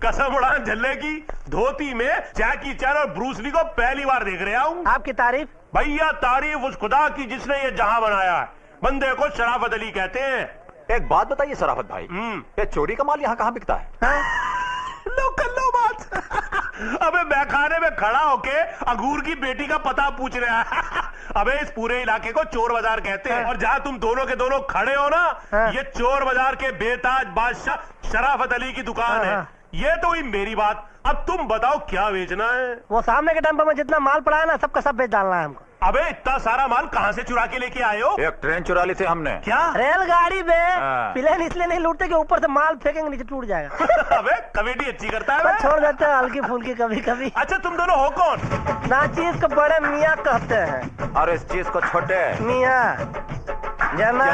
कसम उड़ान झल्ले की धोती में जैकी चैन और ब्रूस ली को पहली बार देख रहा हूँ। आपकी तारीफ? भैया तारीफ उस खुदा की जिसने ये जहां बनाया है। बंदे को शराफत अली कहते हैं। एक बात बताइए शराफत भाई, ये चोरी का माल यहाँ कहाँ बिकता है? लो कर लो बात। अबे मैखाने में खड़ा होके अंगूर की बेटी का पता पूछ रहा है। अबे इस पूरे इलाके को चोर बाजार कहते हैं और जहाँ तुम दोनों के दोनों खड़े हो ना, ये चोर बाजार के बेताज बादशाह शराफत अली की दुकान है। ये तो हुई मेरी बात। अब तुम बताओ क्या बेचना है? वो सामने के टेम्पो में जितना माल पड़ा है ना, सबका सब बेच डालना है हमको। अबे इतना सारा माल कहाँ से चुरा के लेके आए हो? एक ट्रेन चुरा ली थी हमने। क्या? रेलगाड़ी में। प्लेन इसलिए नहीं लूटते कि ऊपर से माल फेंकेंगे नीचे टूट जाएगा। अबे कमेटी अच्छी करता है। छोड़ देते हैं हल्की फुल्की कभी कभी। अच्छा तुम दोनों हो कौन? नाचीज को बड़े मियाँ कहते हैं और इस चीज को छोटे मियाँ जना।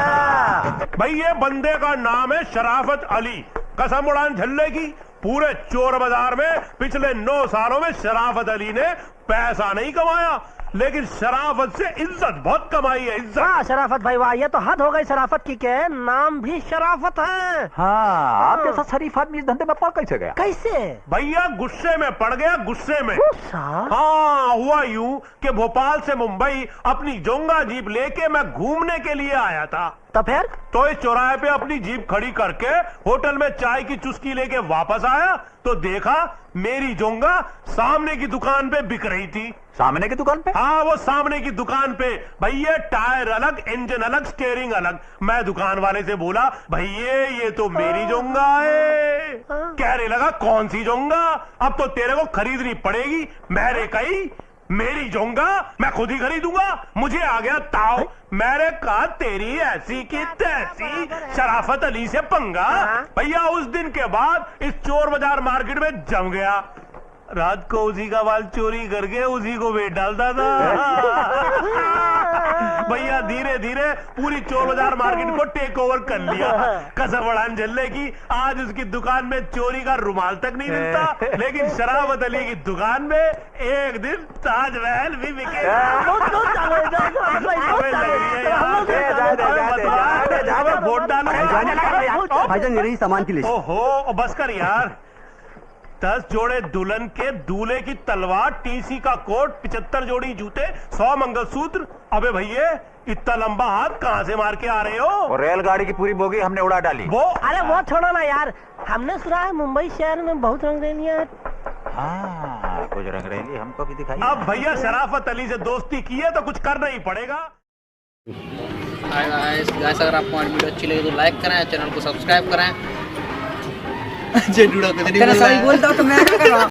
भाई ये बंदे का नाम है शराफत अली। कसम उड़ान झल्ले की पूरे चोर बाजार में पिछले 9 सालों में शराफत अली ने पैसा नहीं कमाया, लेकिन शराफत से इज्जत बहुत कमाई है। इज्जत। वाह शराफत भाई वाह, ये तो हद हो गई शराफत की के नाम भी शराफत है। हाँ, आप जैसा शरीफ आदमी इस धंधे में पड़ कैसे गया? कैसे? भैया गुस्से में पड़ गया, गुस्से में। गुस्सा? हाँ हुआ यूं कि भोपाल से मुंबई अपनी जोंगा जीप लेके मैं घूमने के लिए आया था। तो फिर? तो इस चौराहे पे अपनी जीप खड़ी करके होटल में चाय की चुस्की लेके वापस आया तो देखा मेरी जोंगा सामने की दुकान पे बिक रही थी। सामने की दुकान पे? हाँ वो सामने की दुकान पे। भैया टायर अलग, इंजन अलग, स्टीयरिंग अलग। मैं दुकान वाले से बोला भैया ये तो मेरी जोंगा है। कहने लगा कौन सी जोंगा, अब तो तेरे को खरीदनी पड़ेगी। मैंने कही मेरी जोंगा मैं खुद ही खरीदूंगा। मुझे आ गया ताव। मैंने कहा तेरी ऐसी की तैसी शराफत अली से पंगा। भैया उस दिन के बाद इस चोर बाजार मार्केट में जम गया। रात को उसी का बाल चोरी करके उसी को बेच डालता था। भैया धीरे धीरे पूरी चोर बाजार मार्केट को टेक ओवर कर लिया। कसम उड़ान झल्ले की आज उसकी दुकान में चोरी का रुमाल तक नहीं मिलता, लेकिन शराफत अली की दुकान में एक दिन ताजमहल भी बिकेगा। वोट डालो भाईजान, ये रही सामान की लिस्ट। ओहो बस कर यार। 10 जोड़े दुल्हन के, दूल्हे की तलवार, टीसी का कोट, 75 जोड़ी जूते, 100 मंगलसूत्र। अबे भैया इतना लंबा हाथ कहाँ से मार के आ रहे हो? और रेलगाड़ी की पूरी बोगी हमने उड़ा डाली। वो अरे वो छोड़ो ना यार, हमने सुना है मुंबई शहर में बहुत रंगरेलियां। हाँ कुछ रंगरेली हमको भी दिखाई। अब भैया शराफत अली से दोस्ती की है तो कुछ करना ही पड़ेगा। हाय गाइस, अगर आपको हमारी वीडियो अच्छी लगी तो लाइक करें, चैनल को सब्सक्राइब करें। तेरा सही बोलता हूँ तो मैं क्या करूँ?